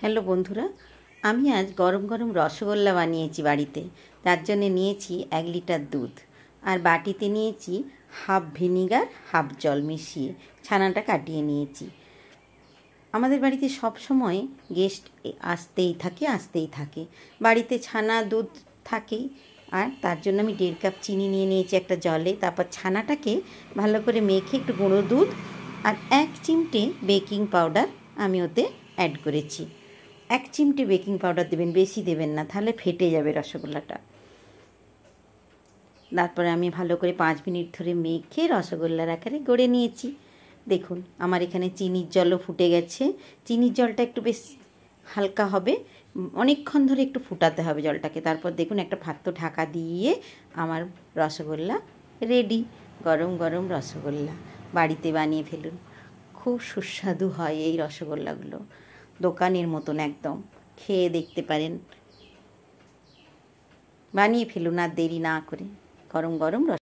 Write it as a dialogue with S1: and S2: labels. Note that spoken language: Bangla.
S1: হ্যালো বন্ধুরা, আমি আজ গরম গরম রসগোল্লা বানিয়েছি বাড়িতে। তার জন্যে নিয়েছি 1 লিটার দুধ আর বাটিতে নিয়েছি হাফ ভিনিগার হাফ জল মিশিয়ে ছানাটা কাটিয়ে নিয়েছি। আমাদের বাড়িতে সব সময় গেস্ট আসতেই থাকে। বাড়িতে ছানা দুধ থাকেই, আর তার জন্য আমি 1.5 কাপ চিনি নিয়ে নিয়েছি একটা জলে। তারপর ছানাটাকে ভালো করে মেখে একটু গুঁড়ো দুধ আর 1 চিমটে বেকিং পাউডার আমি ওতে অ্যাড করেছি। 1 চিমটে বেকিং পাউডার দেবেন, বেশি দেবেন না, তাহলে ফেটে যাবে রসগোল্লাটা। তারপরে আমি ভালো করে 5 মিনিট ধরে মেখে রসগোল্লার আকারে গড়ে নিয়েছি। দেখুন আমার এখানে চিনির জলও ফুটে গেছে। চিনির জলটা একটু বেশ হালকা হবে, অনেকক্ষণ ধরে একটু ফুটাতে হবে জলটাকে। তারপর দেখুন একটা পাত্র ঢাকা দিয়ে আমার রসগোল্লা রেডি। গরম গরম রসগোল্লা বাড়িতে বানিয়ে ফেলুন, খুব সুস্বাদু হয় এই রসগোল্লাগুলো, দোকানের মতন একদম। খেয়ে দেখতে পারেন, বানিয়ে ফেলুন আর দেরি না করে। গরম গরম